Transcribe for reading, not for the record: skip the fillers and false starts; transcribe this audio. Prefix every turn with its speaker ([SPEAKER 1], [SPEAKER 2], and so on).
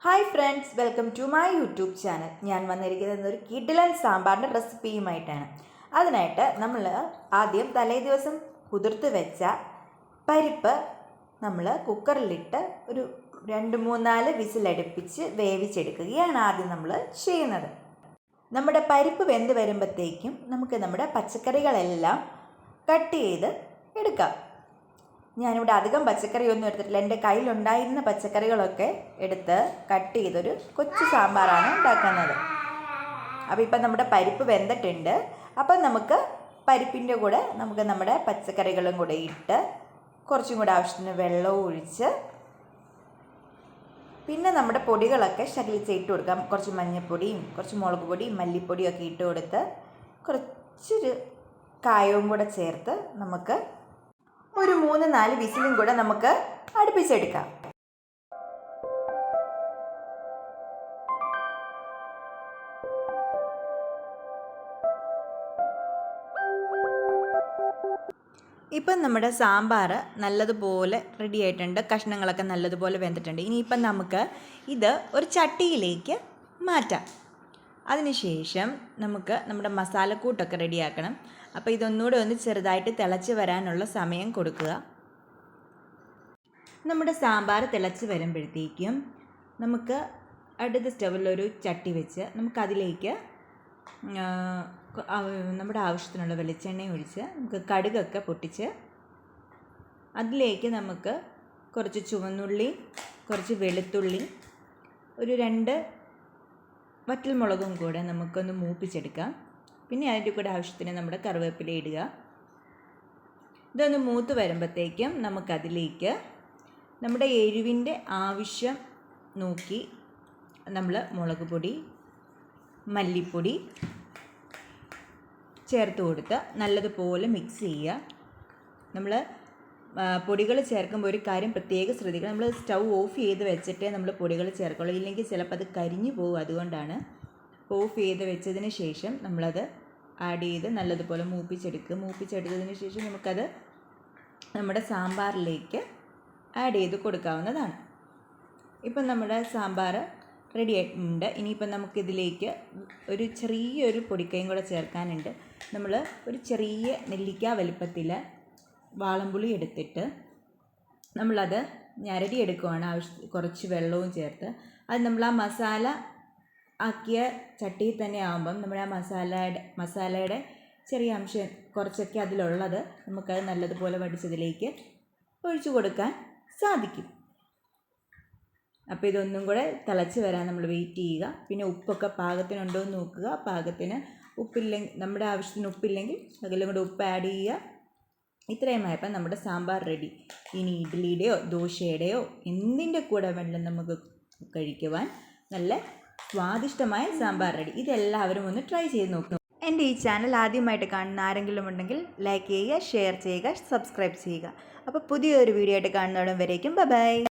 [SPEAKER 1] Hi friends, welcome to my YouTube channel. ഞാൻ വന്നിരിക്കുന്നത് ഒരു കിടിലൻ സാമ്പാറിൻ്റെ റെസിപ്പിയുമായിട്ടാണ്. അതിനായിട്ട് നമ്മൾ ആദ്യം തലേ ദിവസം കുതിർത്ത് വെച്ച പരിപ്പ് നമ്മൾ കുക്കറിലിട്ട് ഒരു 2-3-4 വിസിലടുപ്പിച്ച് വേവിച്ചെടുക്കുകയാണ് ആദ്യം നമ്മൾ ചെയ്യുന്നത്. നമ്മുടെ പരിപ്പ് വെന്ത് വരുമ്പോഴത്തേക്കും നമുക്ക് നമ്മുടെ പച്ചക്കറികളെല്ലാം കട്ട് ചെയ്ത് എടുക്കാം. ഞാനിവിടെ അധികം പച്ചക്കറിയൊന്നും എടുത്തിട്ടില്ല. എൻ്റെ കയ്യിലുണ്ടായിരുന്ന പച്ചക്കറികളൊക്കെ എടുത്ത് കട്ട് ചെയ്തൊരു കൊച്ചു സാമ്പാറാണ് ഉണ്ടാക്കുന്നത്. അപ്പോൾ ഇപ്പം നമ്മുടെ പരിപ്പ് വെന്തിട്ടുണ്ട്. അപ്പം നമുക്ക് പരിപ്പിൻ്റെ കൂടെ നമുക്ക് നമ്മുടെ പച്ചക്കറികളും കൂടെ ഇട്ട് കുറച്ചും കൂടെ ആവശ്യത്തിന് വെള്ളവും ഒഴിച്ച് പിന്നെ നമ്മുടെ പൊടികളൊക്കെ ശകലിച്ച് ഇട്ട് കൊടുക്കാം. കുറച്ച് മഞ്ഞൾപ്പൊടിയും കുറച്ച് മുളക് പൊടിയും മല്ലിപ്പൊടിയും ഒക്കെ ഇട്ട് കൊടുത്ത് കുറച്ചൊരു കായവും കൂടെ ചേർത്ത് നമുക്ക് ഒരു 3-4 വിസിലും കൂടെ നമുക്ക് അടുപ്പിച്ചെടുക്കാം. ഇപ്പം നമ്മുടെ സാമ്പാർ നല്ലതുപോലെ റെഡി ആയിട്ടുണ്ട്. കഷ്ണങ്ങളൊക്കെ നല്ലതുപോലെ വെന്തിട്ടുണ്ട്. ഇനിയിപ്പം നമുക്ക് ഇത് ഒരു ചട്ടിയിലേക്ക് മാറ്റാം. അതിനുശേഷം നമുക്ക് നമ്മുടെ മസാലക്കൂട്ടൊക്കെ റെഡിയാക്കണം. അപ്പോൾ ഇതൊന്നുകൂടെ ഒന്ന് ചെറുതായിട്ട് തിളച്ച് വരാനുള്ള സമയം കൊടുക്കുക. നമ്മുടെ സാമ്പാർ തിളച്ച് വരുമ്പോഴത്തേക്കും നമുക്ക് അടുത്ത സ്റ്റൗവിലൊരു ചട്ടി വെച്ച് നമുക്കതിലേക്ക് നമ്മുടെ ആവശ്യത്തിനുള്ള വെളിച്ചെണ്ണ ഒഴിച്ച് നമുക്ക് കടുകൊക്കെ പൊട്ടിച്ച് അതിലേക്ക് നമുക്ക് കുറച്ച് ചുവന്നുള്ളി, കുറച്ച് വെളുത്തുള്ളി, ഒരു 2 വറ്റൽമുളകും കൂടെ നമുക്കൊന്ന് മൂപ്പിച്ചെടുക്കാം. പിന്നെ അതിൻ്റെ കൂടെ ആവശ്യത്തിന് നമ്മുടെ കറിവേപ്പില ഇടുക. ഇതൊന്ന് മൂത്ത് വരുമ്പോഴത്തേക്കും നമുക്കതിലേക്ക് നമ്മുടെ എരിവിൻ്റെ ആവശ്യം നോക്കി നമ്മൾ മുളക് പൊടി, മല്ലിപ്പൊടി ചേർത്ത് കൊടുത്ത് നല്ലതുപോലെ മിക്സ് ചെയ്യുക. നമ്മൾ പൊടികൾ ചേർക്കുമ്പോൾ ഒരു കാര്യം പ്രത്യേകം ശ്രദ്ധിക്കണം. നമ്മൾ സ്റ്റൗ ഓഫ് ചെയ്ത് വെച്ചിട്ടേ നമ്മൾ പൊടികൾ ചേർക്കുള്ളൂ. ഇല്ലെങ്കിൽ ചിലപ്പോൾ അത് കരിഞ്ഞു പോകും. അതുകൊണ്ടാണ് ഓഫ് ചെയ്ത് വെച്ചതിന് ശേഷം നമ്മളത് ആഡ് ചെയ്ത് നല്ലതുപോലെ മൂപ്പിച്ചെടുത്തതിന് ശേഷം നമുക്കത് നമ്മുടെ സാമ്പാറിലേക്ക് ആഡ് ചെയ്ത് കൊടുക്കാവുന്നതാണ്. ഇപ്പം നമ്മുടെ സാമ്പാർ റെഡി ആയിട്ടുണ്ട്. ഇനിയിപ്പം നമുക്കിതിലേക്ക് ഒരു ചെറിയൊരു പൊടിക്കയും കൂടെ ചേർക്കാനുണ്ട്. നമ്മൾ ഒരു ചെറിയ നെല്ലിക്ക വലിപ്പത്തിൽ വാളംപുളി എടുത്തിട്ട് നമ്മളത് ഞരടി എടുക്കുകയാണ്. കുറച്ച് വെള്ളവും ചേർത്ത് അത് നമ്മൾ ആ മസാല ആക്കിയ ചട്ടിയിൽ തന്നെ ആകുമ്പം നമ്മുടെ ആ മസാലയുടെ ചെറിയ അംശം കുറച്ചൊക്കെ അതിലുള്ളത് നമുക്കത് നല്ലതുപോലെ വടിച്ചതിലേക്ക് ഒഴിച്ചു കൊടുക്കാൻ സാധിക്കും. അപ്പോൾ ഇതൊന്നും കൂടെ തിളച്ച് വരാൻ നമ്മൾ വെയിറ്റ് ചെയ്യുക. പിന്നെ ഉപ്പൊക്കെ പാകത്തിനുണ്ടോ എന്ന് നോക്കുക. പാകത്തിന് ഉപ്പില്ലെങ്കിൽ, നമ്മുടെ ആവശ്യത്തിന് ഉപ്പില്ലെങ്കിൽ അതിലും കൂടെ ഉപ്പ് ആഡ് ചെയ്യുക. ഇത്രയുമായപ്പോൾ നമ്മുടെ സാമ്പാർ റെഡി. ഇനി ഇഡ്ഡലിയുടെയോ ദോശയുടെയോ എന്തിൻ്റെ കൂടെ വേണം നമുക്ക് കഴിക്കുവാൻ നല്ല സ്വാദിഷ്ടമായ സാമ്പാർ റെഡി. ഇതെല്ലാവരും ഒന്ന് ട്രൈ ചെയ്ത് നോക്കണം. എൻ്റെ ഈ ചാനൽ ആദ്യമായിട്ട് കാണുന്ന ആരെങ്കിലും ഉണ്ടെങ്കിൽ ലൈക്ക് ചെയ്യുക, ഷെയർ ചെയ്യുക, സബ്സ്ക്രൈബ് ചെയ്യുക. അപ്പോൾ പുതിയൊരു വീഡിയോ ആയിട്ട് കാണുന്നതോടും വരേക്കും ബൈ.